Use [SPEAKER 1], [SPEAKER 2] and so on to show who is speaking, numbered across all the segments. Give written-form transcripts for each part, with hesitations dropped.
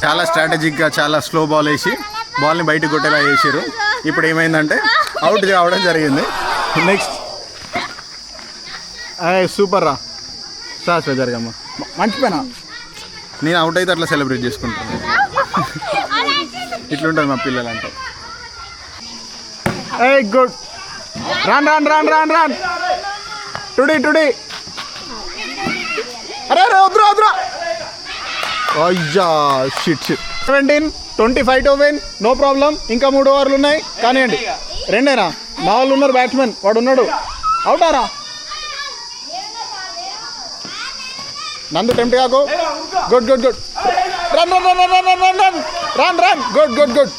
[SPEAKER 1] చాలా స్ట్రాటజిక్గా చాలా slow ball వేసి బాల్ని బయటకు కొట్టేలా వేసారు. ఇప్పుడు ఏమైందంటే అవుట్ కావడం జరిగింది. నెక్స్ట్ సూపర్ రా సార్ జరగమ్మా మంచిపోయినా. నేను అవుట్ అయితే అట్లా సెలబ్రేట్ చేసుకుంటాను. ఇట్లుంటుంది మా పిల్లలు అంటే. Good run run run run run టుడి అరే వద్దురా వద్దురా. అయ్యా shit 17-25 to win. No problem. ఇంకా 3 ఓవర్లు ఉన్నాయి కానివ్వండి. 2 మా వాళ్ళు ఉన్నారు. బ్యాట్స్మెన్ వాడు ఉన్నాడు. అవుటారా నందు టెంప్ట్ కాకు. Good good good run run run run run run run run good good good.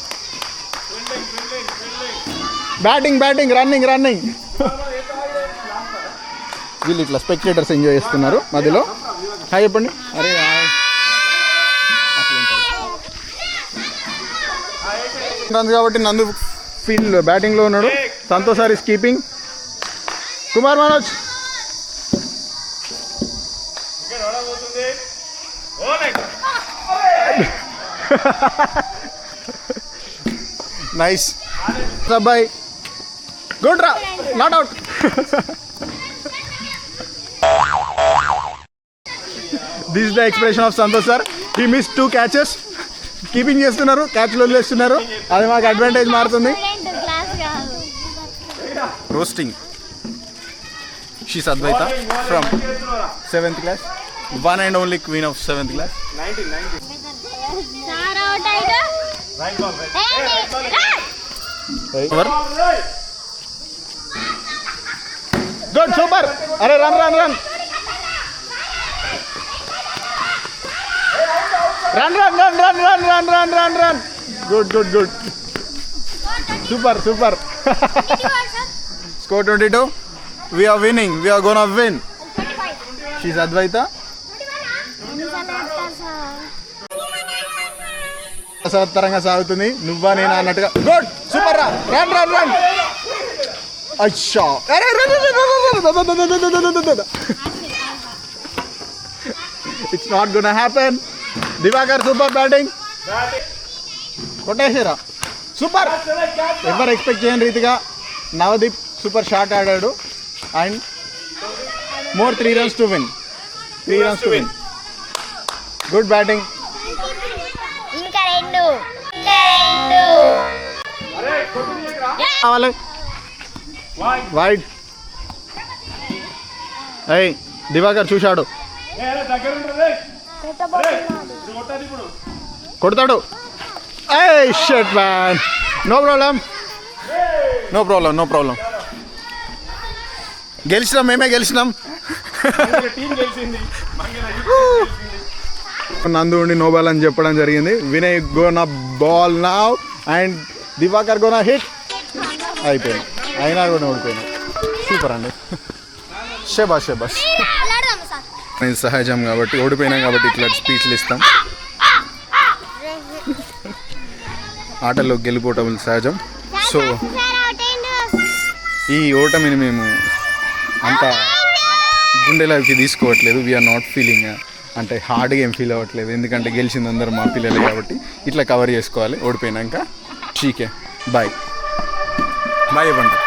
[SPEAKER 1] Batting batting running running. వీళ్ళు ఇట్లా స్పెక్టేటర్స్ ఎంజాయ్ చేస్తున్నారు మధ్యలో. హాయ్ చెప్పండి. అరే రన్స్ కాబట్టి నందు ఫీల్డ్ బ్యాటింగ్లో ఉన్నాడు. Santosh sir is keeping. Kumar Manoj nice అబ్బాయి. గుడ్ రా not out. This is the expression of Santosh sir. He miss 2 catches. Keeping చేస్తున్నారు, క్యాచ్లు వదిలేస్తున్నారు. అది మాకు అడ్వాంటేజ్ మారుతుంది. Roasting. She's Advaita from 7th class. One and only queen of 7th class. 19. Good, super. Arey run. Run. Good. Super. Score 22. We are winning. We are gonna win. She's Advaita. సత్వరంగా సాగుతుంది. నువ్వా నేనా అన్నట్టుగా. Good super రా. Run. అచ్చా it's not gonna happen. Divakar super batting కొట్టేసారా. Super. ఎవరు expect చేయని రీతిగా నవదీప్ సూపర్ షాట్ ఆడాడు. And more 3 runs to win. Good batting. Wide. అయ్యి దివాకర్ చూశాడు. కొడతాడు. Shut man. No problem. గెలిచినాం, మేమే గెలిచినాం. నందు ఉండి నో బాల్ అని చెప్పడం జరిగింది. Vinay gonna ball now and Divakar gonna hit. అయిపోయింది. అయినా కూడా ఓడిపోయింది. సూపర్ అండి. షబాష్. నేను సహజం కాబట్టి ఓడిపోయినాం కాబట్టి ఇట్లా స్పీచ్లు ఇస్తాం. ఆటల్లో గెలిపోవటం సహజం. సో ఈ ఓటమిని మేము అంత గుండెలోకి తీసుకోవట్లేదు. వీఆర్ నాట్ ఫీలింగ్ అంటే హార్డ్గా ఏం ఫీల్ అవ్వట్లేదు. ఎందుకంటే గెలిచింది అందరూ మా పిల్లలే కాబట్టి ఇట్లా కవర్ చేసుకోవాలి. ఓడిపోయినాక చీకే బాయ్ ఇవ్వండి.